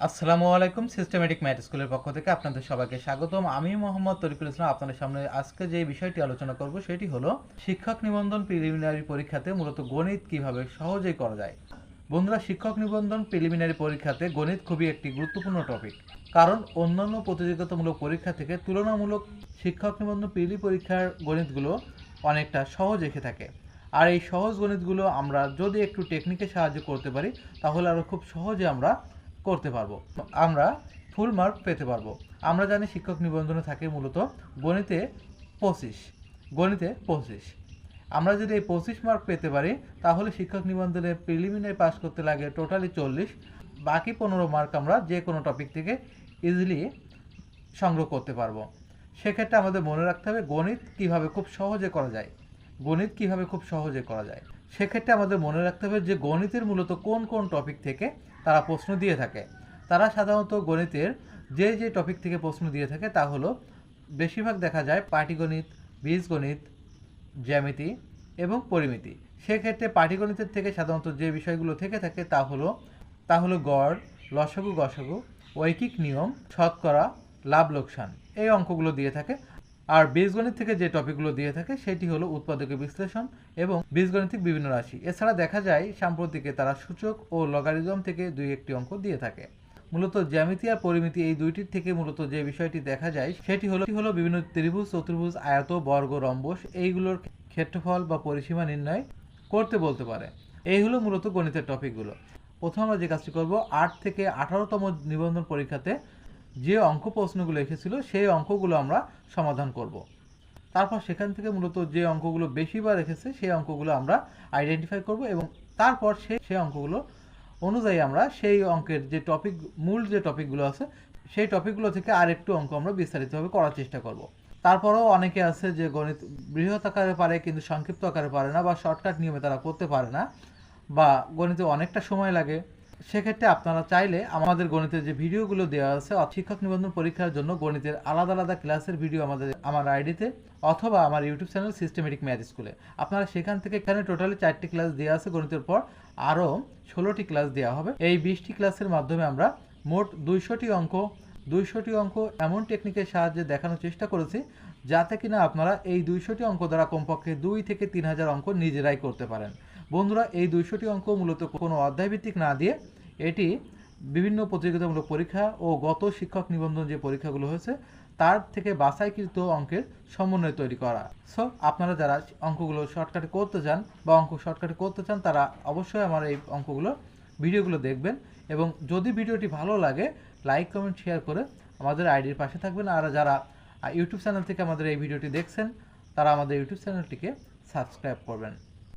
আসসালামু আলাইকুম। Systematic math স্কুলের পক্ষ থেকে আপনাদের সবাইকে স্বাগতম। আমি মোহাম্মদ তরিকুল ইসলাম আপনাদের সামনে আজকে যে বিষয়টি আলোচনা করব সেটি হলো শিক্ষক নিবন্ধন প্রিলিমিনারি পরীক্ষাতে মূলত গণিত কিভাবে সহজেই করা যায়। বন্ধুরা, শিক্ষক নিবন্ধন প্রিলিমিনারি পরীক্ষাতে গণিত খুবই একটি গুরুত্বপূর্ণ টপিক, কারণ অন্যান্য প্রতিযোগিতামূলক পরীক্ষা থেকে তুলনামূলক শিক্ষক নিবন্ধন প্রিলি পরীক্ষার গণিতগুলো অনেকটা সহজ রেখে থাকে। আর এই সহজ গণিতগুলো আমরা যদি একটু টেকনিকের সাহায্য করতে পারি তাহলে আরও খুব সহজে আমরা করতে পারবো, আমরা ফুল মার্ক পেতে পারবো। আমরা জানি শিক্ষক নিবন্ধনে থাকে মূলত গণিতে 25, গণিতে 25। আমরা যদি এই 25 মার্ক পেতে পারি তাহলে শিক্ষক নিবন্ধনে প্রিলিমিনারি পাস করতে লাগে টোটালি 40। বাকি 15 মার্ক আমরা যে কোনো টপিক থেকে ইজিলি সংগ্রহ করতে পারবো। সেক্ষেত্রে আমাদের মনে রাখতে হবে গণিত কীভাবে খুব সহজে করা যায়, গণিত কীভাবে খুব সহজে করা যায়। সেক্ষেত্রে আমাদের মনে রাখতে হবে যে গণিতের মূলত কোন কোন টপিক থেকে তারা প্রশ্ন দিয়ে থাকে। তারা সাধারণত গণিতের যে টপিক থেকে প্রশ্ন দিয়ে থাকে তা হলো বেশিরভাগ দেখা যায় পাটিগণিত, বীজগণিত, জ্যামিতি এবং পরিমিতি। সেক্ষেত্রে পাটিগণিতের থেকে সাধারণত যে বিষয়গুলো থেকে থাকে তা হলো গড়, লসাগু, গসাগু, ঐকিক নিয়ম, শতকরা, লাভ লোকসান, এই অঙ্কগুলো দিয়ে থাকে। আর বীজগণিত থেকে যে টপিকগুলো দিয়ে থাকে সেটি হলো উৎপাদকের বিশ্লেষণ এবং বীজগণিতিক বিভিন্ন রাশি। এছাড়া দেখা যায় সাম্প্রতিকে তারা সূচক ও লগারিদম থেকে দুই একটি অঙ্ক দিয়ে থাকে। মূলত জ্যামিতি আর পরিমিতি এই দুইটির থেকে মূলত যে বিষয়টি দেখা যায় সেটি হলো বিভিন্ন ত্রিভুজ, চতুর্ভুজ, আয়ত, বর্গ, রম্বস এইগুলোর ক্ষেত্রফল বা পরিসীমা নির্ণয় করতে বলতে পারে। এই হলো মূলত গণিতের টপিকগুলো। প্রথম আমরা যে কাজটি করব, 8 থেকে 18তম নিবন্ধন পরীক্ষাতে যে অঙ্ক প্রশ্নগুলো এসেছিল সেই অঙ্কগুলো আমরা সমাধান করব। তারপর সেখান থেকে মূলত যে অঙ্কগুলো বেশিবার এসেছে সেই অঙ্কগুলো আমরা আইডেন্টিফাই করব এবং তারপর সেই অঙ্কগুলো অনুযায়ী আমরা সেই অঙ্কের যে মূল যে টপিকগুলো আছে সেই টপিকগুলো থেকে আরেকটু অঙ্ক আমরা বিস্তারিতভাবে করার চেষ্টা করব। তারপরেও অনেকে আছে যে গণিত বৃহৎ আকারে পারে কিন্তু সংক্ষিপ্ত আকারে পারে না, বা শর্টকাট নিয়মে তারা করতে পারে না, বা গণিতে অনেকটা সময় লাগে। সেক্ষেত্রে আপনারা চাইলে আমাদের গণিতের যে ভিডিওগুলো দেওয়া আছে শিক্ষক নিবন্ধন পরীক্ষার জন্য গণিতের আলাদা আলাদা ক্লাসের ভিডিও আমার আইডিতে অথবা আমার ইউটিউব চ্যানেল সিস্টেমেটিক ম্যাথ স্কুলে, আপনারা সেখান থেকে এখানে টোটালি 4টি ক্লাস দেওয়া আছে। গণিতের পর আরও 16টি ক্লাস দেওয়া হবে। এই 20টি ক্লাসের মাধ্যমে আমরা মোট 200টি অঙ্ক এমন টেকনিকের সাহায্যে দেখানোর চেষ্টা করেছি যাতে কিনা আপনারা এই 200টি অঙ্ক দ্বারা কমপক্ষে 2 থেকে 3000 অঙ্ক নিজেরাই করতে পারেন। বন্ধুরা, এই 200টি অঙ্ক মূলত কোনো অধ্যায়ভিত্তিক না দিয়ে এটি বিভিন্ন প্রতিযোগিতামূলক পরীক্ষা ও গত শিক্ষক নিবন্ধন যে পরীক্ষাগুলো হয়েছে তার থেকে বাছাইকৃত অঙ্কের সমন্বয় তৈরি করা। সো আপনারা যারা অঙ্কগুলো শর্টকাটে করতে চান বা অঙ্ক শর্টকাটে করতে চান তারা অবশ্যই আমার এই ভিডিওগুলো দেখবেন, এবং যদি ভিডিওটি ভালো লাগে লাইক, কমেন্ট, শেয়ার করে আমাদের আইডির পাশে থাকবেন। আর যারা ইউটিউব চ্যানেল থেকে আমাদের এই ভিডিওটি দেখছেন তারা আমাদের ইউটিউব চ্যানেলটিকে সাবস্ক্রাইব করবেন।